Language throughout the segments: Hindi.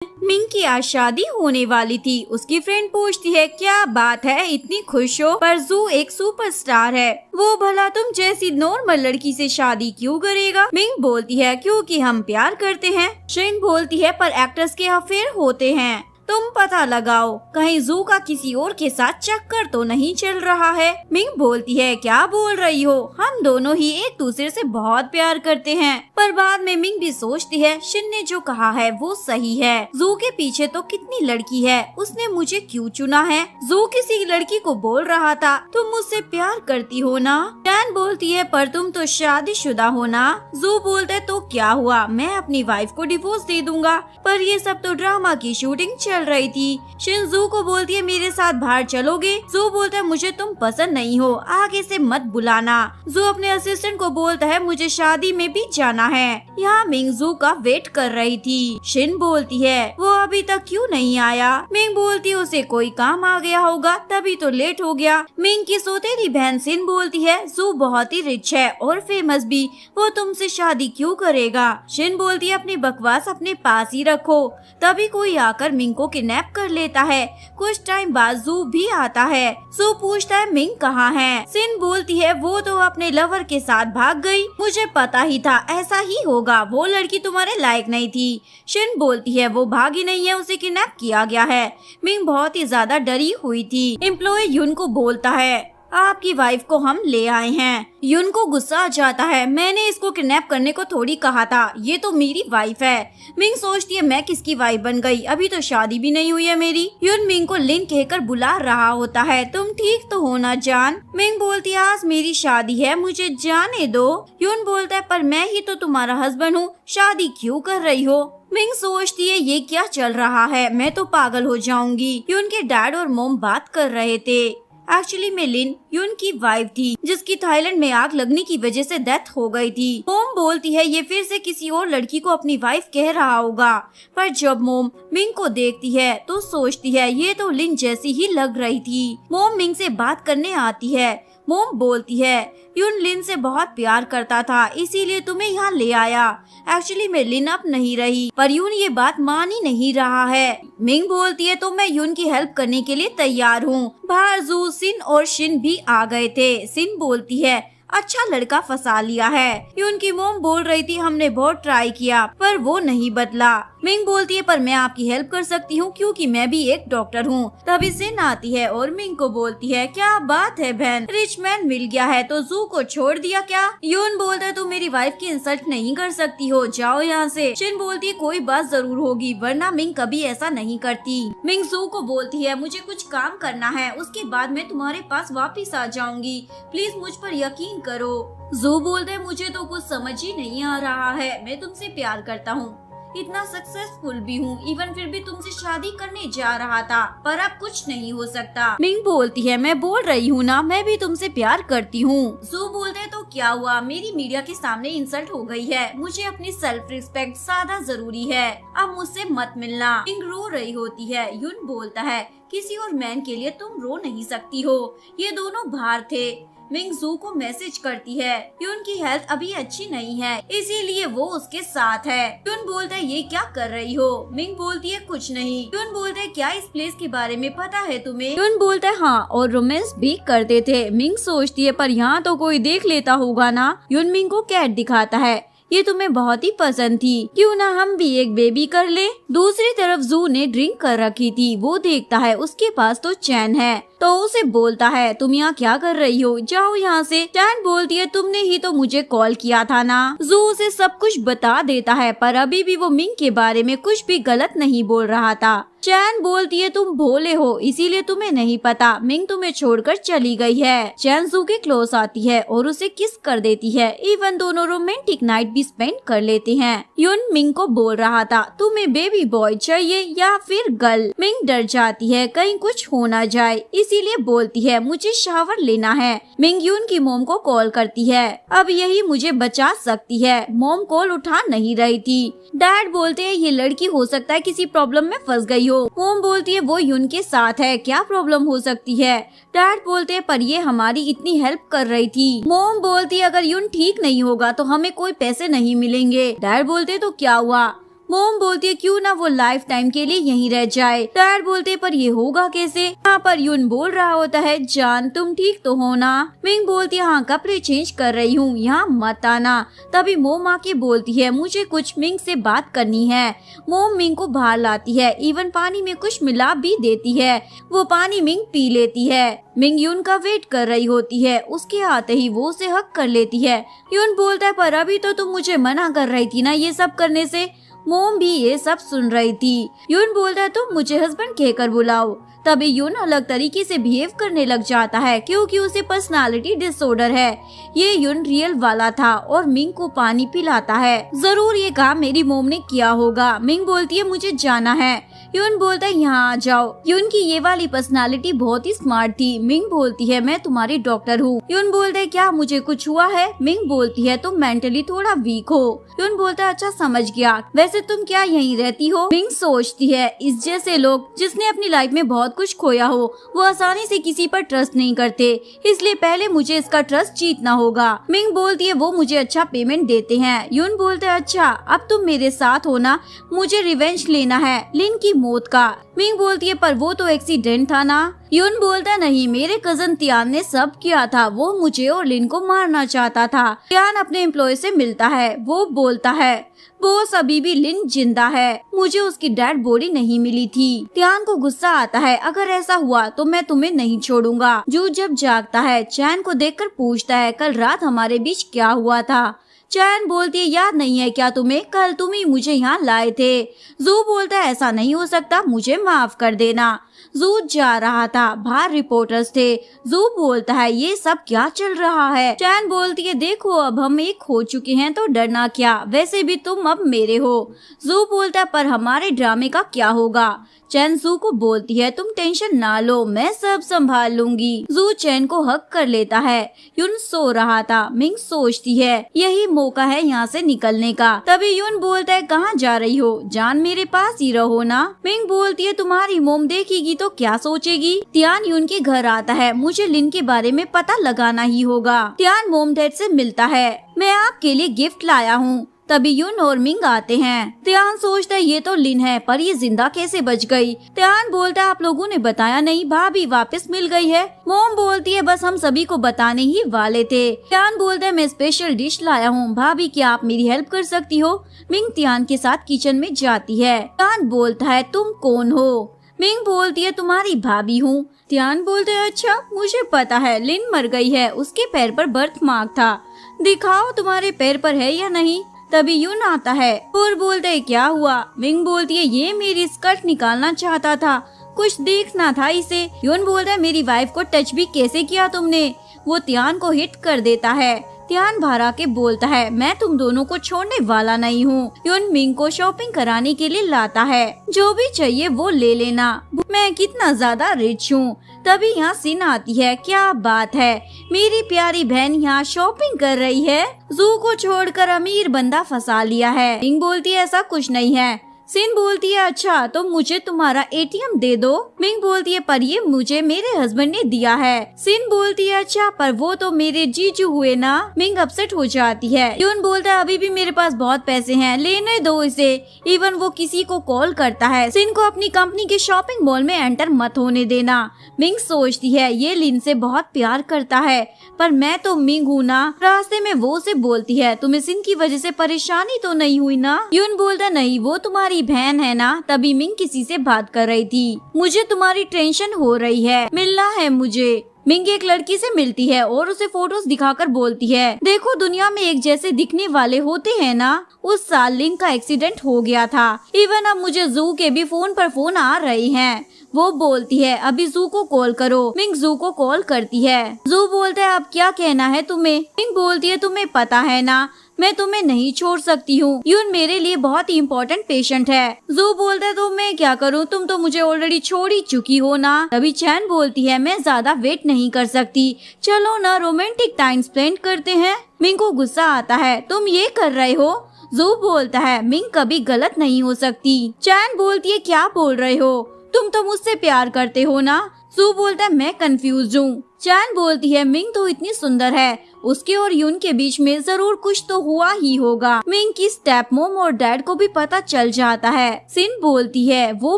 मिंग की आज शादी होने वाली थी। उसकी फ्रेंड पूछती है क्या बात है इतनी खुश हो, पर जू एक सुपरस्टार है, वो भला तुम जैसी नॉर्मल लड़की से शादी क्यों करेगा। मिंग बोलती है क्योंकि हम प्यार करते हैं। शिन बोलती है पर एक्टर्स के अफेयर होते हैं, तुम पता लगाओ कहीं जू का किसी और के साथ चक्कर तो नहीं चल रहा है। मिंग बोलती है क्या बोल रही हो, हम दोनों ही एक दूसरे से बहुत प्यार करते हैं। पर बाद में मिंग भी सोचती है शिन ने जो कहा है वो सही है, जू के पीछे तो कितनी लड़की है, उसने मुझे क्यों चुना है। जू किसी लड़की को बोल रहा था तुम मुझसे प्यार करती हो ना। टैन बोलती है पर तुम तो शादीशुदा हो ना। जू बोलता है तो क्या हुआ, मैं अपनी वाइफ को डिवोर्स दे दूंगा। पर ये सब तो ड्रामा की शूटिंग चल रही थी। शिन जू को बोलती है मेरे साथ बाहर चलोगे। जू बोलता है मुझे तुम पसंद नहीं हो, आगे से मत बुलाना। जू अपने असिस्टेंट को बोलता है मुझे शादी में भी जाना है। यहाँ मिंग जू का वेट कर रही थी। शिन बोलती है वो अभी तक क्यों नहीं आया। मिंग बोलती है उसे कोई काम आ गया होगा तभी तो लेट हो गया। मिंग की सौतेली बहन सिन बोलती है जू बहुत ही रिच है और फेमस भी, वो तुमसे शादी क्यों करेगा। शिन बोलती है अपनी बकवास अपने पास ही रखो। तभी कोई आकर मिंग को किडनैप कर लेता है। कुछ टाइम बाद जू भी आता है। जू पूछता है मिंग कहाँ है। सिन बोलती है वो तो अपने लवर के साथ भाग गई, मुझे पता ही था ऐसा ही होगा, वो लड़की तुम्हारे लायक नहीं थी। शिन बोलती है वो भागी नहीं है, उसे किडनैप किया गया है। मिंग बहुत ही ज्यादा डरी हुई थी। एम्प्लॉय यून को बोलता है आपकी वाइफ को हम ले आए हैं। यून को गुस्सा आ जाता है, मैंने इसको किडनैप करने को थोड़ी कहा था, ये तो मेरी वाइफ है। मिंग सोचती है मैं किसकी वाइफ बन गई, अभी तो शादी भी नहीं हुई है मेरी। यून मिंग को लिन कहकर बुला रहा होता है, तुम ठीक तो हो ना जान। मिंग बोलती है आज मेरी शादी है, मुझे जाने दो। यून बोलता है पर मैं ही तो तुम्हारा हस्बैंड हूँ, शादी क्यों कर रही हो। मिंग सोचती है ये क्या चल रहा है, मैं तो पागल हो जाऊंगी। यून के डैड और मोम बात कर रहे थे। एक्चुअली में लिन यून की वाइफ थी जिसकी थाईलैंड में आग लगने की वजह से डेथ हो गई थी। मोम बोलती है ये फिर से किसी और लड़की को अपनी वाइफ कह रहा होगा। पर जब मोम मिंग को देखती है तो सोचती है ये तो लिन जैसी ही लग रही थी। मोम मिंग से बात करने आती है। मोम बोलती है यून लिन से बहुत प्यार करता था इसीलिए तुम्हें यहाँ ले आया। एक्चुअली में लिन अब नहीं रही, पर यून ये बात मान ही नहीं रहा है। मिंग बोलती है तो मैं यून की हेल्प करने के लिए तैयार हूँ। बाहर जू सिन और शिन भी आ गए थे। सिन बोलती है अच्छा लड़का फंसा लिया है। यून की मोम बोल रही थी हमने बहुत ट्राई किया पर वो नहीं बदला। मिंग बोलती है पर मैं आपकी हेल्प कर सकती हूँ क्योंकि मैं भी एक डॉक्टर हूँ। तभी सिन आती है और मिंग को बोलती है क्या बात है बहन, रिच मैन मिल गया है तो जू को छोड़ दिया क्या। यून बोलता है तुम मेरी वाइफ की इंसल्ट नहीं कर सकती हो, जाओ यहाँ से। शिन बोलती है कोई बात जरूर होगी वरना मिंग कभी ऐसा नहीं करती। मिंग जू को बोलती है मुझे कुछ काम करना है, उसके बाद मैं तुम्हारे पास वापिस आ जाऊंगी, प्लीज मुझ पर यकीन करो। जू बोलते हैं मुझे तो कुछ समझ ही नहीं आ रहा है, मैं तुमसे प्यार करता हूँ, इतना सक्सेसफुल भी हूँ, इवन फिर भी तुमसे शादी करने जा रहा था पर अब कुछ नहीं हो सकता। मिंग बोलती है मैं बोल रही हूँ ना मैं भी तुमसे प्यार करती हूँ। जू बोलते हैं तो क्या हुआ, मेरी मीडिया के सामने इंसल्ट हो गई है, मुझे अपनी सेल्फ रिस्पेक्ट ज्यादा जरूरी है, अब मुझसे मत मिलना। मिंग रो रही होती है। यून बोलता है किसी और मैन के लिए तुम रो नहीं सकती हो, ये दोनों बाहर थे। मिंग जू को मैसेज करती है यून की हेल्थ अभी अच्छी नहीं है इसीलिए वो उसके साथ है। यून बोलता है ये क्या कर रही हो। मिंग बोलती है कुछ नहीं। यून बोलता है क्या इस प्लेस के बारे में पता है तुम्हें। यून बोलता है हाँ और रोमांस भी करते थे। मिंग सोचती है पर यहाँ तो कोई देख लेता होगा ना। यून मिंग को कैट दिखाता है, ये तुम्हें बहुत ही पसंद थी, क्यों ना हम भी एक बेबी कर ले। दूसरी तरफ जू ने ड्रिंक कर रखी थी, वो देखता है उसके पास तो चैन है तो उसे बोलता है तुम यहाँ क्या कर रही हो, जाओ यहाँ से। चैन बोलती है तुमने ही तो मुझे कॉल किया था ना। जू उसे सब कुछ बता देता है पर अभी भी वो मिंग के बारे में कुछ भी गलत नहीं बोल रहा था। चैन बोलती है तुम भोले हो इसीलिए तुम्हें नहीं पता, मिंग तुम्हें छोड़कर चली गई है। चैन जू के क्लोज आती है और उसे किस कर देती है, इवन दोनों रोमांटिक नाइट भी स्पेंड कर लेते हैं। यून मिंग को बोल रहा था तुम्हें बेबी बॉय चाहिए या फिर गर्ल। मिंग डर जाती है कहीं कुछ हो ना जाए इसीलिए बोलती है मुझे शावर लेना है। मिंग यून की मोम को कॉल करती है, अब यही मुझे बचा सकती है। मोम कॉल उठा नहीं रही थी। डैड बोलते हैं ये लड़की हो सकता है किसी प्रॉब्लम में फंस गई हो। मोम बोलती है वो यून के साथ है, क्या प्रॉब्लम हो सकती है। डैड बोलते हैं पर ये हमारी इतनी हेल्प कर रही थी। मोम बोलती है अगर यून ठीक नहीं होगा तो हमें कोई पैसे नहीं मिलेंगे। डैड बोलते तो क्या हुआ। मोम बोलती है क्यों ना वो लाइफ टाइम के लिए यहीं रह जाए। डैड बोलते पर ये होगा कैसे। यहाँ पर यून बोल रहा होता है जान तुम ठीक तो हो ना। मिंग बोलती है हाँ कपड़े चेंज कर रही हूँ, यहाँ मत आना। तभी मोम आके बोलती है मुझे कुछ मिंग से बात करनी है। मोम मिंग को बाहर लाती है, इवन पानी में कुछ मिला भी देती है। वो पानी मिंग पी लेती है। मिंग यून का वेट कर रही होती है, उसके आते ही वो उसे हक कर लेती है। यून बोलता है पर अभी तो तुम मुझे मना कर रही थी ना ये सब करने से। मोम भी ये सब सुन रही थी। यून बोलता है तुम मुझे हस्बैंड कहकर बुलाओ। तभी यून अलग तरीके से बिहेव करने लग जाता है क्योंकि उसे पर्सनालिटी डिसऑर्डर है। ये यून रियल वाला था और मिंग को पानी पिलाता है। जरूर ये काम मेरी मोम ने किया होगा। मिंग बोलती है मुझे जाना है। यून बोलता है यहाँ आ जाओ। यून की ये वाली पर्सनालिटी बहुत ही स्मार्ट थी। मिंग बोलती है मैं तुम्हारी डॉक्टर हूँ। यून बोलता है क्या मुझे कुछ हुआ है। मिंग बोलती है तुम मेंटली थोड़ा वीक हो। यून बोलता है अच्छा समझ गया, वैसे तुम क्या यहीं रहती हो। मिंग सोचती है इस जैसे लोग जिसने अपनी लाइफ में बहुत कुछ खोया हो वो आसानी से किसी पर ट्रस्ट नहीं करते, इसलिए पहले मुझे इसका ट्रस्ट जीतना होगा। मिंग बोलती है वो मुझे अच्छा पेमेंट देते हैं। यून बोलता है अच्छा अब तुम मेरे साथ हो ना, मुझे रिवेंज लेना है लिन की मौत का। मिंग बोलती है पर वो तो एक्सीडेंट था ना। यून बोलता नहीं मेरे कजन तियान ने सब किया था, वो मुझे और लिन को मारना चाहता था। तियान अपने एम्प्लॉय से मिलता है, वो बोलता है बॉस अभी भी लिन जिंदा है, मुझे उसकी डेड बॉडी नहीं मिली थी। तियान को गुस्सा आता है अगर ऐसा हुआ तो मैं तुम्हें नहीं छोड़ूंगा। जू जब जागता है चैन को देखकर पूछता है कल रात हमारे बीच क्या हुआ था। चैन बोलती है याद नहीं है क्या तुम्हें, कल तुम ही मुझे यहाँ लाए थे। जू बोलता है ऐसा नहीं हो सकता, मुझे माफ कर देना। जू जा रहा था, बाहर रिपोर्टर्स थे। जू बोलता है ये सब क्या चल रहा है। चैन बोलती है देखो अब हम एक हो चुके हैं तो डरना क्या, वैसे भी तुम अब मेरे हो। जू बोलता है पर हमारे ड्रामे का क्या होगा। चैन जू को बोलती है तुम टेंशन ना लो, मैं सब संभाल लूंगी। जू चैन को हक कर लेता है। यून सो रहा था। मिंग सोचती है यही मौका है यहाँ से निकलने का। तभी यून बोलता है कहाँ जा रही हो, जान मेरे पास ही रहो ना। मिंग बोलती है तुम्हारी मोम देखेगी तो क्या सोचेगी। तियान यून के घर आता है, मुझे लिन के बारे में पता लगाना ही होगा। तियान मोम डैड से मिलता है, मैं आपके लिए गिफ्ट लाया हूँ। तभी यून और मिंग आते हैं। तियान सोचता है ये तो लिन है पर ये जिंदा कैसे बच गई। तियान बोलता है आप लोगों ने बताया नहीं, भाभी वापस मिल गई है। मोम बोलती है बस हम सभी को बताने ही वाले थे। तियान बोलता है मैं स्पेशल डिश लाया हूँ, भाभी क्या आप मेरी हेल्प कर सकती हो। मिंग तियान के साथ किचन में जाती है। तियान बोलता है तुम कौन हो। मिंग बोलती है तुम्हारी भाभी हूँ। तियान बोलते है अच्छा मुझे पता है, लिन मर गई है, उसके पैर पर बर्थ मार्क था, दिखाओ तुम्हारे पैर पर है या नहीं। तभी यून आता है और बोलते है क्या हुआ। मिंग बोलती है ये मेरी स्कर्ट निकालना चाहता था, कुछ देखना था इसे। यून बोलता है मेरी वाइफ को टच भी कैसे किया तुमने। वो तियान को हिट कर देता है। तियान बाहर आके बोलता है मैं तुम दोनों को छोड़ने वाला नहीं हूँ। यून मिंग को शॉपिंग कराने के लिए लाता है, जो भी चाहिए वो ले लेना, मैं कितना ज्यादा रिच हूँ। तभी यहाँ सीन आती है, क्या बात है मेरी प्यारी बहन यहाँ शॉपिंग कर रही है, जू को छोड़कर अमीर बंदा फंसा लिया है। मिंग बोलती है ऐसा कुछ नहीं है। सिन बोलती है अच्छा तो मुझे तुम्हारा एटीएम दे दो। मिंग बोलती है पर ये मुझे मेरे हस्बैंड ने दिया है। सिन बोलती है अच्छा पर वो तो मेरे जीजू हुए ना। मिंग अपसेट हो जाती है। यून बोलता है अभी भी मेरे पास बहुत पैसे हैं, लेने दो इसे। इवन वो किसी को कॉल करता है, सिन को अपनी कंपनी के शॉपिंग मॉल में एंटर मत होने देना। मिंग सोचती है ये लिन से बहुत प्यार करता है पर मैं तो मिंग हूँ ना। रास्ते में वो उसे बोलती है तुम्हें सिन की वजह से परेशानी तो नहीं हुई ना। यून बोलता नहीं वो तुम्हारी बहन है ना। तभी मिंग किसी से बात कर रही थी, मुझे तुम्हारी टेंशन हो रही है, मिलना है मुझे। मिंग एक लड़की से मिलती है और उसे फोटोज दिखाकर बोलती है देखो दुनिया में एक जैसे दिखने वाले होते हैं ना। उस साल लिन का एक्सीडेंट हो गया था। इवन अब मुझे जू के भी फोन पर फोन आ रहे हैं। वो बोलती है अभी जू को कॉल करो। मिंग जू को कॉल करती है। जू बोलता है अब क्या कहना है तुम्हें। मिंग बोलती है तुम्हें पता है ना मैं तुम्हें नहीं छोड़ सकती हूँ, यून मेरे लिए बहुत ही इम्पोर्टेंट पेशेंट है। जू बोलता है तो मैं क्या करूँ, तुम तो मुझे ऑलरेडी छोड़ ही चुकी हो ना। तभी चैन बोलती है मैं ज्यादा वेट नहीं कर सकती, चलो ना रोमांटिक टाइम स्पेंड करते हैं। मिंग को गुस्सा आता है तुम ये कर रहे हो। जू बोलता है मिंग कभी गलत नहीं हो सकती। चैन बोलती है क्या बोल रहे हो, तुम तो मुझसे प्यार करते हो ना। जू बोलता है मैं कंफ्यूज हूँ। चैन बोलती है मिंग तो इतनी सुंदर है उसके और यून के बीच में जरूर कुछ तो हुआ ही होगा। मिंग की स्टेप मॉम और डैड को भी पता चल जाता है। सिन बोलती है वो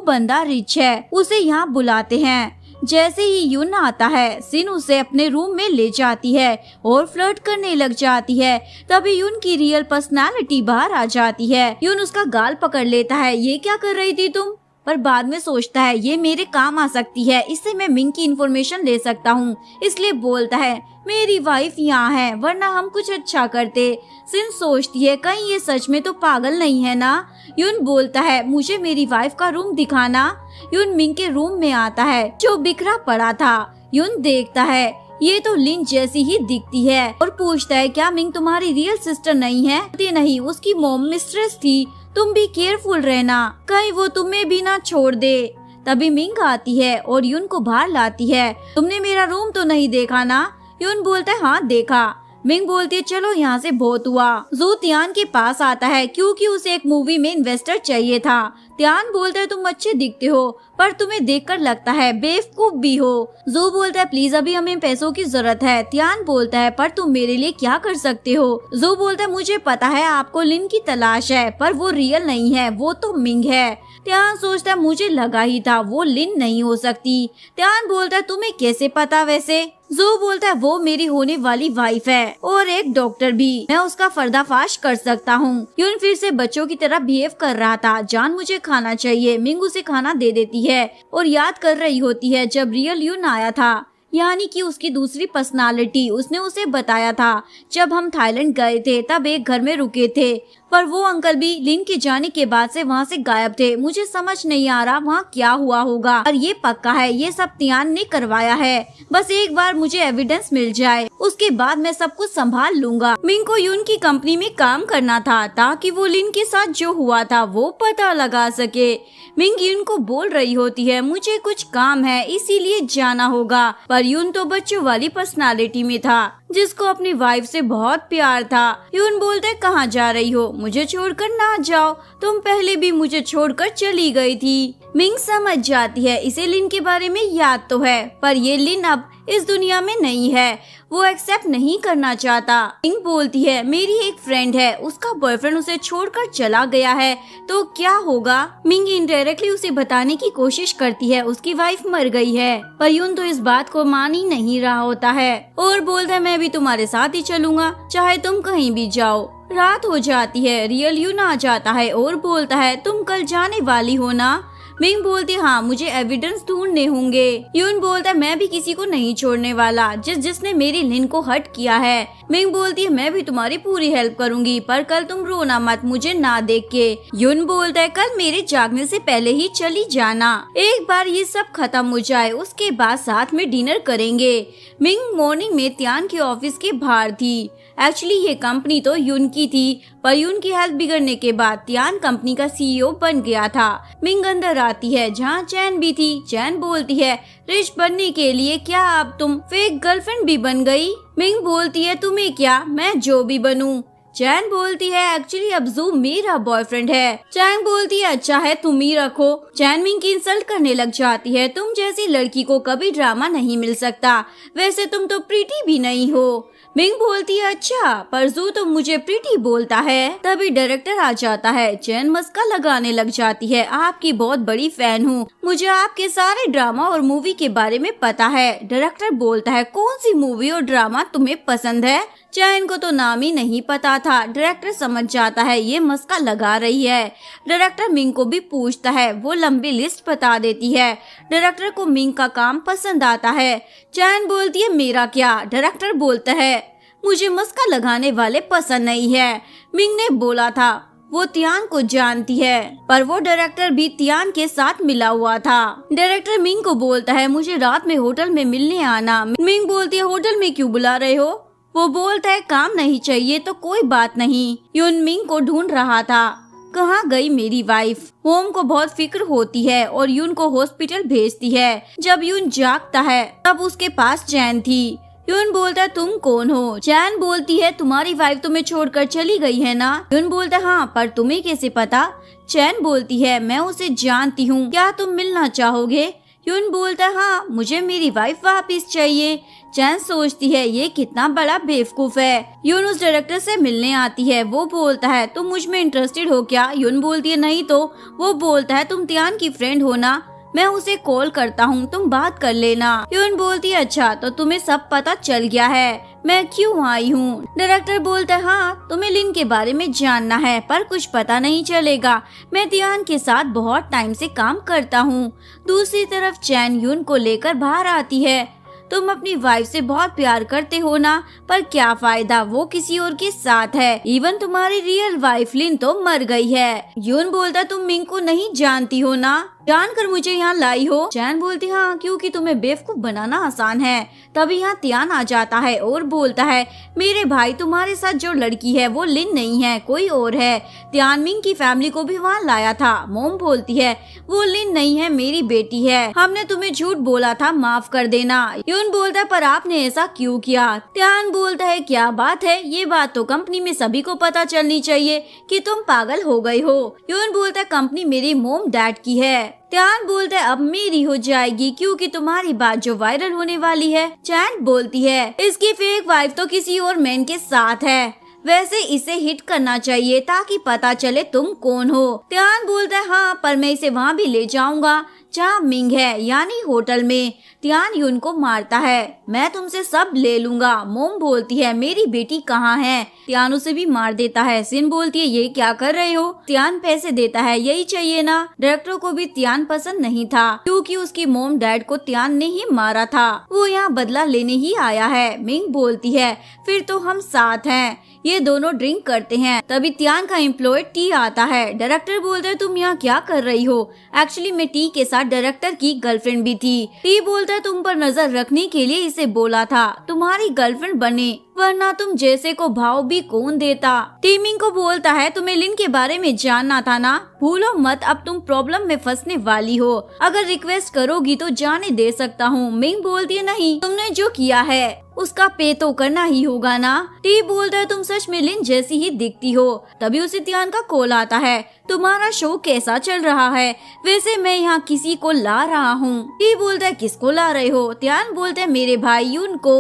बंदा रिच है, उसे यहाँ बुलाते हैं। जैसे ही यून आता है सिन उसे अपने रूम में ले जाती है और फ्लर्ट करने लग जाती है। तभी यून की रियल पर्सनालिटी बाहर आ जाती है। यून उसका गाल पकड़ लेता है, ये क्या कर रही थी तुम? पर बाद में सोचता है ये मेरे काम आ सकती है, इससे मैं मिंग की इन्फॉर्मेशन ले सकता हूँ, इसलिए बोलता है मेरी वाइफ यहाँ है वरना हम कुछ अच्छा करते। सिन सोचती है कहीं ये सच में तो पागल नहीं है ना। यून बोलता है मुझे मेरी वाइफ का रूम दिखाना। यून मिंग के रूम में आता है जो बिखरा पड़ा था। यून देखता है ये तो लिन जैसी ही दिखती है और पूछता है क्या मिंग तुम्हारी रियल सिस्टर नहीं है? नहीं, उसकी मॉम मिस्ट्रेस थी, तुम भी केयरफुल रहना, कहीं वो तुम्हें भी ना छोड़ दे। तभी मिंग आती है और यून को बाहर लाती है। तुमने मेरा रूम तो नहीं देखा ना? यून बोलता है हाँ देखा। मिंग बोलती है चलो यहाँ से बहुत हुआ। जू त्यान के पास आता है क्योंकि उसे एक मूवी में इन्वेस्टर चाहिए था। त्यान बोलता है तुम अच्छे दिखते हो पर तुम्हें देखकर लगता है बेवकूफ भी हो। जू बोलता है प्लीज अभी हमें पैसों की जरूरत है। त्यान बोलता है पर तुम मेरे लिए क्या कर सकते हो? जू बोलता है मुझे पता है आपको लिन की तलाश है पर वो रियल नहीं है, वो तो मिंग है। त्यान सोचता है मुझे लगा ही था वो लिन नहीं हो सकती। त्यान बोलता है तुम्हें कैसे पता वैसे? जू बोलता है वो मेरी होने वाली वाइफ है और एक डॉक्टर भी, मैं उसका पर्दाफाश कर सकता हूँ। यून फिर से बच्चों की तरह बिहेव कर रहा था। जान मुझे खाना चाहिए। मिंग उसे खाना दे देती है और याद कर रही होती है जब रियल यून आया था, यानी कि उसकी दूसरी पर्सनालिटी। उसने उसे बताया था जब हम थाईलैंड गए थे तब एक घर में रुके थे पर वो अंकल भी लिन के जाने के बाद से वहाँ से गायब थे। मुझे समझ नहीं आ रहा वहाँ क्या हुआ होगा और ये पक्का है ये सब त्यान ने करवाया है। बस एक बार मुझे एविडेंस मिल जाए उसके बाद मैं सब कुछ संभाल लूंगा। मिंग को यून की कंपनी में काम करना था ताकि वो लिन के साथ जो हुआ था वो पता लगा सके। मिंग यून को बोल रही होती है मुझे कुछ काम है इसीलिए जाना होगा, पर यून तो बच्चों वाली पर्सनालिटी में था जिसको अपनी वाइफ से बहुत प्यार था। यून बोलते है कहाँ जा रही हो? मुझे छोड़कर ना जाओ, तुम पहले भी मुझे छोड़कर चली गई थी। मिंग समझ जाती है इसे लिन के बारे में याद तो है पर ये लिन अब इस दुनिया में नहीं है, वो एक्सेप्ट नहीं करना चाहता। मिंग बोलती है मेरी एक फ्रेंड है, उसका बॉयफ्रेंड उसे छोड़कर चला गया है तो क्या होगा? मिंग इनडायरेक्टली उसे बताने की कोशिश करती है उसकी वाइफ मर गई है, पर यून तो इस बात को मान ही नहीं रहा होता है और बोलता है मैं भी तुम्हारे साथ ही चलूंगा चाहे तुम कहीं भी जाओ। रात हो जाती है। रियल यून आ जाता है और बोलता है तुम कल जाने वाली हो ना? मिंग बोलती है हाँ मुझे एविडेंस ढूंढने होंगे। यून बोलता है मैं भी किसी को नहीं छोड़ने वाला जिसने मेरी लिन को हर्ट किया है। मिंग बोलती है मैं भी तुम्हारी पूरी हेल्प करूंगी पर कल तुम रोना मत मुझे ना देख के। यून बोलता है कल मेरे जागने से पहले ही चली जाना, एक बार ये सब खत्म हो जाए उसके बाद साथ में डिनर करेंगे। मिंग मॉर्निंग में त्यान के ऑफिस के बाहर थी। एक्चुअली ये कंपनी तो यून की थी पर यून की हेल्थ बिगड़ने के बाद त्यान कंपनी का सीईओ बन गया था। मिंग अंदर आती है जहाँ चैन भी थी। चैन बोलती है रिच बनने के लिए क्या अब तुम फेक गर्लफ्रेंड भी बन गई? मिंग बोलती है तुम्हें क्या, मैं जो भी बनूं। चैन बोलती है एक्चुअली अब जू मेरा बॉयफ्रेंड है। चैन बोलती है अच्छा है तुम ही रखो। चैन मिंग की इंसल्ट करने लग जाती है तुम जैसी लड़की को कभी ड्रामा नहीं मिल सकता, वैसे तुम तो प्रीटी भी नहीं हो। मिंग बोलती है अच्छा पर जू तो मुझे प्रीटी बोलता है। तभी डायरेक्टर आ जाता है। चैन मस्का लगाने लग जाती है आपकी बहुत बड़ी फैन हूँ, मुझे आपके सारे ड्रामा और मूवी के बारे में पता है। डायरेक्टर बोलता है कौन सी मूवी और ड्रामा तुम्हें पसंद है? चैन को तो नाम ही नहीं पता था। डायरेक्टर समझ जाता है ये मस्का लगा रही है। डायरेक्टर मिंग को भी पूछता है, वो लंबी लिस्ट बता देती है। डायरेक्टर को मिंग का काम पसंद आता है। चैन बोलती है मेरा क्या? डायरेक्टर बोलता है मुझे मस्का लगाने वाले पसंद नहीं है, मिंग ने बोला था। वो त्यान को जानती है पर वो डायरेक्टर भी त्यान के साथ मिला हुआ था। डायरेक्टर मिंग को बोलता है मुझे रात में होटल में मिलने आना। मिंग बोलती है होटल में क्यों बुला रहे हो? वो बोलता है काम नहीं चाहिए तो कोई बात नहीं। यून मिंग को ढूंढ रहा था, कहाँ गई मेरी वाइफ? होम को बहुत फिक्र होती है और यून को हॉस्पिटल भेजती है। जब यून जागता है तब उसके पास चैन थी। यून बोलता है तुम कौन हो? चैन बोलती है तुम्हारी वाइफ तुम्हें छोड़कर चली गई है ना? यून बोलता है हाँ पर तुम्हें कैसे पता? चैन बोलती है मैं उसे जानती हूँ, क्या तुम मिलना चाहोगे? यून बोलता है हाँ, मुझे मेरी वाइफ वापस चाहिए। चैन सोचती है ये कितना बड़ा बेवकूफ है। यून उस डायरेक्टर से मिलने आती है। वो बोलता है तुम मुझ में इंटरेस्टेड हो क्या? यून बोलती है नहीं तो। वो बोलता है तुम त्यान की फ्रेंड हो ना, मैं उसे कॉल करता हूँ, तुम बात कर लेना। यून बोलती है अच्छा तो तुम्हें सब पता चल गया है मैं क्यों आई हूँ। डायरेक्टर बोलता है हाँ, तुम्हें लिन के बारे में जानना है पर कुछ पता नहीं चलेगा, मैं त्यान के साथ बहुत टाइम से काम करता हूँ। दूसरी तरफ चैन यून को लेकर बाहर आती है। तुम अपनी वाइफ से बहुत प्यार करते हो ना, पर क्या फायदा, वो किसी और के साथ है। इवन तुम्हारी रियल वाइफ लिन तो मर गई है। यून बोलता तुम मिंग को नहीं जानती हो ना, जानकर मुझे यहाँ लाई हो। चैन बोलती हाँ, क्योंकि तुम्हें बेवकूफ बनाना आसान है। तभी यहाँ त्यान आ जाता है और बोलता है मेरे भाई तुम्हारे साथ जो लड़की है वो लिन नहीं है, कोई और है। त्यान मिंग की फैमिली को भी वहाँ लाया था। मोम बोलती है वो लिन नहीं है, मेरी बेटी है, हमने तुम्हें झूठ बोला था, माफ कर देना। यून बोलता है पर आपने ऐसा क्यों किया? त्यान बोलता है क्या बात है, ये बात तो कंपनी में सभी को पता चलनी चाहिए कि तुम पागल हो गई हो। यून बोलता है कंपनी मेरी मोम डैड की है। त्यान बोलता है अब मेरी हो जाएगी क्योंकि तुम्हारी बात जो वायरल होने वाली है। चैन बोलती है इसकी फेक वाइफ तो किसी और मैन के साथ है, वैसे इसे हिट करना चाहिए ताकि पता चले तुम कौन हो। त्यान बोलता है हाँ, पर मैं इसे वहाँ भी ले जाऊंगा जहाँ मिंग है, यानी होटल में। त्यान यून को मारता है मैं तुमसे सब ले लूंगा। मोम बोलती है मेरी बेटी कहाँ है? त्यान उसे भी मार देता है। सिन बोलती है ये क्या कर रहे हो? त्यान पैसे देता है यही चाहिए ना। डायरेक्टर को भी त्यान पसंद नहीं था क्योंकि उसकी मोम डैड को त्यान ने ही मारा था, वो यहाँ बदला लेने ही आया है। मिंग बोलती है फिर तो हम साथ हैं। ये दोनों ड्रिंक करते हैं। तभी त्यान का एम्प्लॉय टी आता है। डायरेक्टर बोलते है तुम यहाँ क्या कर रही हो? एक्चुअली मैं टी के साथ डायरेक्टर की गर्लफ्रेंड भी थी। टी बोलता है तुम पर नजर रखने के लिए इसे बोला था तुम्हारी गर्लफ्रेंड बने, वरना तुम जैसे को भाव भी कौन देता। टी मिंग को बोलता है तुम्हें लिन के बारे में जानना था ना, भूलो मत, अब तुम प्रॉब्लम में फंसने वाली हो, अगर रिक्वेस्ट करोगी तो जाने दे सकता हूँ। मिंग बोलती है नहीं, तुमने जो किया है उसका पे तो करना ही होगा ना। टी बोलता है तुम सच में लिन जैसी ही दिखती हो। तभी उसे त्यान का कॉल आता है तुम्हारा शो कैसा चल रहा है? वैसे मैं यहाँ किसी को ला रहा हूँ। टी बोलता है किसको ला रहे हो? त्यान बोलता है मेरे भाई यून को,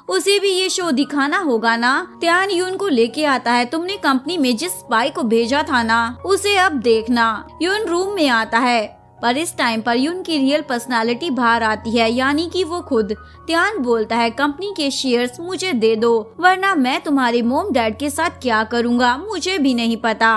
उसे भी ये शो दिखाना होगा ना। त्यान यून को लेके आता है तुमने कंपनी में जिस स्पाई को भेजा था ना उसे अब देखना। यून रूम में आता है पर इस टाइम पर यून की रियल पर्सनालिटी बाहर आती है, यानी कि वो खुद। त्यान बोलता है कंपनी के शेयर्स मुझे दे दो वरना मैं तुम्हारे मोम डैड के साथ क्या करूँगा मुझे भी नहीं पता।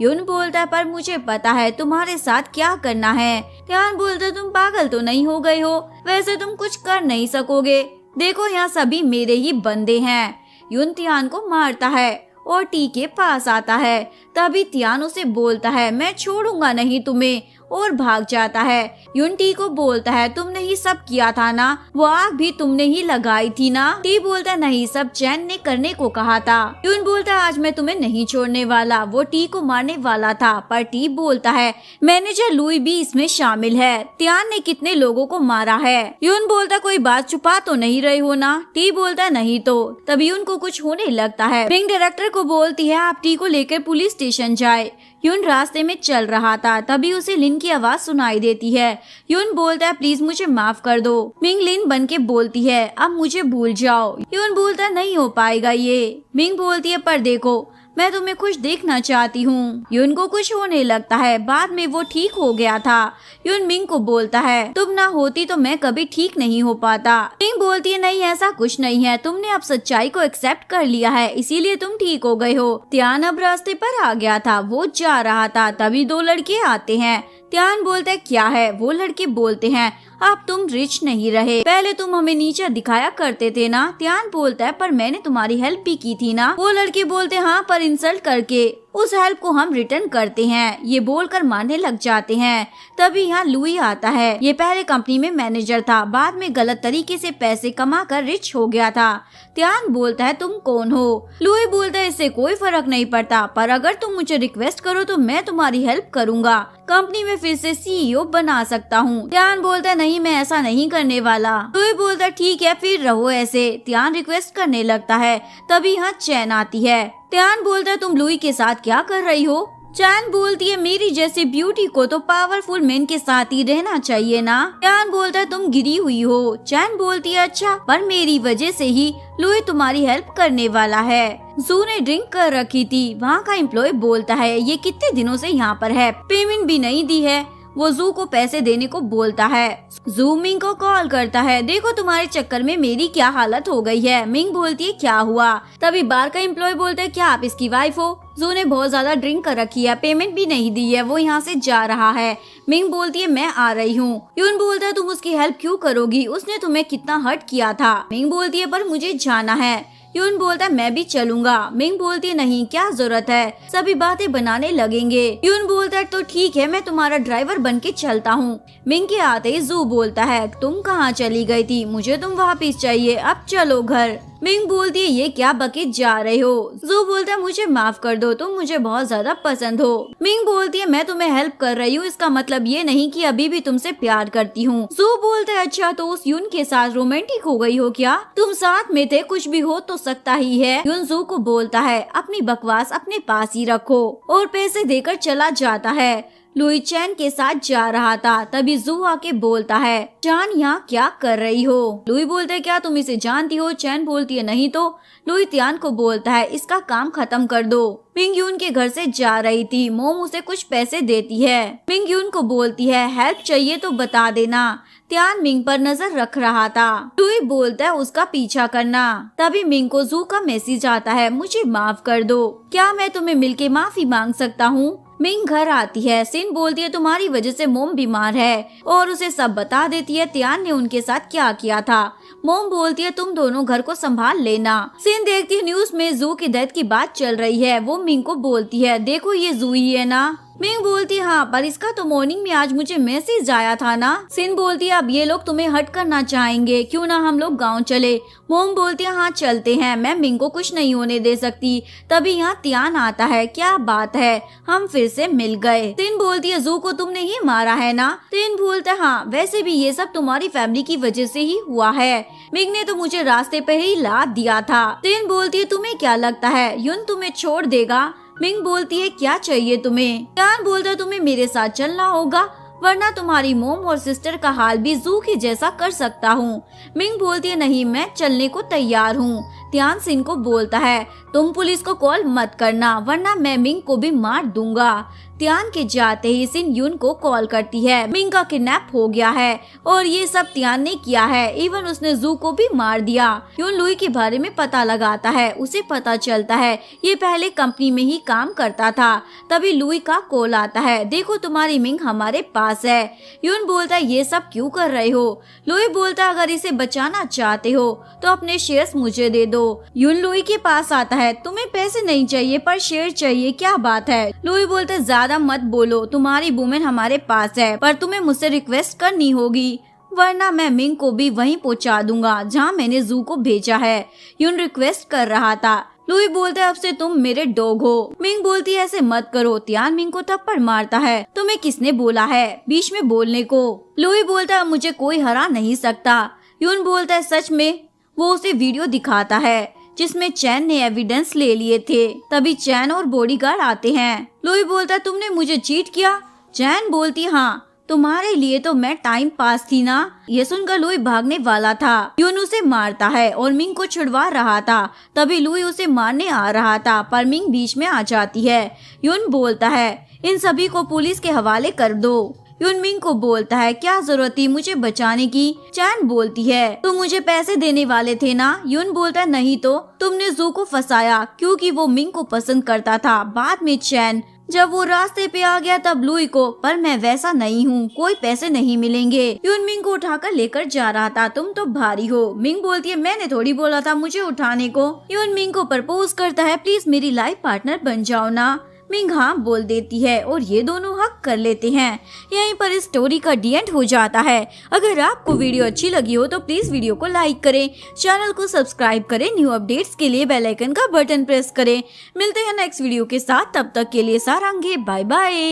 यून बोलता है पर मुझे पता है तुम्हारे साथ क्या करना है। त्यान बोलता है तुम पागल तो नहीं हो गए हो? वैसे तुम कुछ कर नहीं सकोगे, देखो यहाँ सभी मेरे ही बंदे हैं। यून त्यान को मारता है और टी के पास आता है। तभी त्यान उसे बोलता है मैं छोड़ूंगा नहीं तुम्हें, और भाग जाता है। यून टी को बोलता है तुमने ही सब किया था ना, वो आग भी तुमने ही लगाई थी ना। टी बोलता है नहीं, सब चैन ने करने को कहा था। यून बोलता है आज मैं तुम्हें नहीं छोड़ने वाला। वो टी को मारने वाला था पर टी बोलता है मैनेजर लुई भी इसमें शामिल है, त्यान ने कितने लोगों को मारा है। यून बोलता कोई बात छुपा तो नहीं रहे हो ना? टी बोलता नहीं तो। तभी यून को कुछ होने लगता है। मिंग डायरेक्टर को बोलती है आप टी को लेकर पुलिस स्टेशन जाए। यून रास्ते में चल रहा था तभी उसे लिन की आवाज सुनाई देती है। यून बोलता है प्लीज मुझे माफ कर दो। मिंग लिन बन के बोलती है अब मुझे भूल जाओ। यून बोलता है नहीं हो पाएगा ये। मिंग बोलती है पर देखो मैं तुम्हें खुश देखना चाहती हूँ। यून को कुछ होने लगता है, बाद में वो ठीक हो गया था। यून मिंग को बोलता है तुम ना होती तो मैं कभी ठीक नहीं हो पाता। मिंग बोलती है नहीं ऐसा कुछ नहीं है, तुमने अब सच्चाई को एक्सेप्ट कर लिया है इसीलिए तुम ठीक हो गए हो। त्यान अब रास्ते पर आ गया था, वो जा रहा था तभी दो लड़के आते हैं। त्यान बोलता है क्या है? वो लड़के बोलते हैं अब तुम रिच नहीं रहे, पहले तुम हमें नीचा दिखाया करते थे ना। त्यान बोलता है पर मैंने तुम्हारी हेल्प भी की थी ना। वो लड़के बोलते हाँ पर इंसल्ट करके उस हेल्प को हम रिटर्न करते हैं, ये बोलकर मारने लग जाते हैं। तभी यहाँ लुई आता है। ये पहले कंपनी में मैनेजर था, बाद में गलत तरीके से पैसे कमाकर रिच हो गया था। त्यान बोलता है तुम कौन हो? लुई बोलता है इससे कोई फर्क नहीं पड़ता, पर अगर तुम मुझे रिक्वेस्ट करो तो मैं तुम्हारी हेल्प करूँगा, कंपनी में फिर से CEO बना सकता हूँ। त्यान बोलता है नहीं मैं ऐसा नहीं करने वाला। लुई बोलता है ठीक है फिर रहो ऐसे। त्यान रिक्वेस्ट करने लगता है तभी यहाँ चैन आती है। त्यान बोलता है तुम लुई के साथ क्या कर रही हो? चैन बोलती है मेरी जैसी ब्यूटी को तो पावरफुल मैन के साथ ही रहना चाहिए ना। चैन बोलता है तुम गिरी हुई हो। चैन बोलती है अच्छा, पर मेरी वजह से ही लुई तुम्हारी हेल्प करने वाला है। जू ने ड्रिंक कर रखी थी। वहाँ का एम्प्लॉय बोलता है ये कितने दिनों से यहाँ पर है, पेमेंट भी नहीं दी है। वो जू को पैसे देने को बोलता है। जू मिंग को कॉल करता है, देखो तुम्हारे चक्कर में मेरी क्या हालत हो गई है। मिंग बोलती है क्या हुआ। तभी बार का एम्प्लॉय बोलता है क्या आप इसकी वाइफ हो। जू ने बहुत ज्यादा ड्रिंक कर रखी है, पेमेंट भी नहीं दी है, वो यहाँ से जा रहा है। मिंग बोलती है मैं आ रही हूँ। यून बोलता है तुम उसकी हेल्प क्यों करोगी, उसने तुम्हें कितना हर्ट किया था। मिंग बोलती है पर मुझे जाना है। यून बोलता है मैं भी चलूंगा। मिंग बोलती है नहीं क्या जरूरत है, सभी बातें बनाने लगेंगे। यून बोलता है तो ठीक है मैं तुम्हारा ड्राइवर बन के चलता हूँ। मिंग के आते ही जू बोलता है तुम कहाँ चली गई थी, मुझे तुम वापिस चाहिए, अब चलो घर। मिंग बोलती है ये क्या बकेट जा रहे हो। जू बोलता है मुझे माफ कर दो, तुम मुझे बहुत ज्यादा पसंद हो। मिंग बोलती है मैं तुम्हें हेल्प कर रही हूँ, इसका मतलब ये नहीं कि अभी भी तुमसे प्यार करती हूँ। जू बोलता है अच्छा तो उस यून के साथ रोमांटिक हो गई हो क्या, तुम साथ में थे, कुछ भी हो तो सकता ही है। यून जू को बोलता है अपनी बकवास अपने पास ही रखो और पैसे देकर चला जाता है। लुई चैन के साथ जा रहा था। तभी जू आके बोलता है चैन यहाँ क्या कर रही हो। लुई बोलता है क्या तुम इसे जानती हो। चैन बोलती है नहीं तो। लुई त्यान को बोलता है इसका काम खत्म कर दो। मिंग यून के घर से जा रही थी। मोम उसे कुछ पैसे देती है। मिंग यून को बोलती है हेल्प चाहिए तो बता देना। त्यान मिंग पर नजर रख रहा था। लुई बोलता है उसका पीछा करना। तभी मिंग को जू का मैसेज आता है मुझे माफ कर दो, क्या मैं तुम्हें मिलके माफी मांग सकता हूँ। मिंग घर आती है। सिन बोलती है तुम्हारी वजह से मोम बीमार है और उसे सब बता देती है त्यान ने उनके साथ क्या किया था। मोम बोलती है तुम दोनों घर को संभाल लेना। सिन देखती है न्यूज में जू की डेथ की बात चल रही है। वो मिंग को बोलती है देखो ये जू ही है ना। मिंग बोलती है हाँ पर इसका तो मॉर्निंग में आज मुझे मैसेज आया था ना। सिन बोलती है अब ये लोग तुम्हें हर्ट करना चाहेंगे, क्यों ना हम लोग गांव चले। मोम बोलती है हाँ चलते हैं, मैं मिंग को कुछ नहीं होने दे सकती। तभी यहाँ त्यान आता है, क्या बात है हम फिर से मिल गए। सिन बोलती है जू को तुमने ही मारा है ना। सिन बोलता है हाँ वैसे भी ये सब तुम्हारी फैमिली की वजह से ही हुआ है, मिंग ने तो मुझे रास्ते पे ही लाद दिया था। सिन बोलती है तुम्हें क्या लगता है यून तुम्हें छोड़ देगा। मिंग बोलती है क्या चाहिए तुम्हें। त्यान बोलता है तुम्हें मेरे साथ चलना होगा वरना तुम्हारी मोम और सिस्टर का हाल भी जू के जैसा कर सकता हूँ। मिंग बोलती है नहीं मैं चलने को तैयार हूँ। त्यान सिन को बोलता है तुम पुलिस को कॉल मत करना वरना मैं मिंग को भी मार दूंगा। त्यान के जाते ही सिन यून को कॉल करती है मिंग का किडनैप हो गया है और ये सब त्यान ने किया है, इवन उसने जू को भी मार दिया। यून लुई के बारे में पता लगाता है, उसे पता चलता है ये पहले कंपनी में ही काम करता था। तभी लुई का कॉल आता है देखो तुम्हारी मिंग हमारे पास है। यून बोलता है ये सब क्यों कर रहे हो। लुई बोलता है अगर इसे बचाना चाहते हो तो अपने शेयर्स मुझे दे दो। यून लुई के पास आता है तुम्हें पैसे नहीं चाहिए पर शेयर चाहिए, क्या बात है। लुई बोलता है ज्यादा मत बोलो, तुम्हारी वुमेन हमारे पास है पर तुम्हें मुझसे रिक्वेस्ट करनी होगी वरना मैं मिंग को भी वहीं पहुंचा दूंगा जहां मैंने जू को भेजा है। यून रिक्वेस्ट कर रहा था। लुई बोलता है अब से तुम मेरे डॉग हो। मिंग बोलती है ऐसे मत करो। त्यान मिंग को थप्पड़ मारता है तुम्हें किसने बोला है बीच में बोलने को। लुई बोलता है मुझे कोई हरा नहीं सकता। यून बोलता है सच में। वो उसे वीडियो दिखाता है जिसमें चैन ने एविडेंस ले लिए थे। तभी चैन और बॉडीगार्ड आते हैं। लुई बोलता है तुमने मुझे चीट किया। चैन बोलती हाँ तुम्हारे लिए तो मैं टाइम पास थी ना। ये सुनकर लुई भागने वाला था। यून उसे मारता है और मिंग को छुड़वा रहा था। तभी लुई उसे मारने आ रहा था पर मिंग बीच में आ जाती है। यून बोलता है इन सभी को पुलिस के हवाले कर दो। यून मिंग को बोलता है क्या जरूरत थी मुझे बचाने की। चैन बोलती है तुम मुझे पैसे देने वाले थे ना। यून बोलता है नहीं तो तुमने जू को फंसाया क्योंकि वो मिंग को पसंद करता था। बाद में चैन जब वो रास्ते पे आ गया तब लुई को पर मैं वैसा नहीं हूँ, कोई पैसे नहीं मिलेंगे। यून मिंग को उठाकर लेकर जा रहा था तुम तो भारी हो। मिंग बोलती है मैंने थोड़ी बोला था मुझे उठाने को। यून मिंग को प्रपोज करता है प्लीज मेरी लाइफ पार्टनर बन जाओ ना। मिंग हाँ बोल देती है और ये दोनों हक कर लेते हैं। यहीं पर इस स्टोरी का डी एंड हो जाता है। अगर आपको वीडियो अच्छी लगी हो तो प्लीज वीडियो को लाइक करें, चैनल को सब्सक्राइब करें, न्यू अपडेट्स के लिए बेल आइकन का बटन प्रेस करें। मिलते हैं नेक्स्ट वीडियो के साथ, तब तक के लिए सारांगे बाय बाय।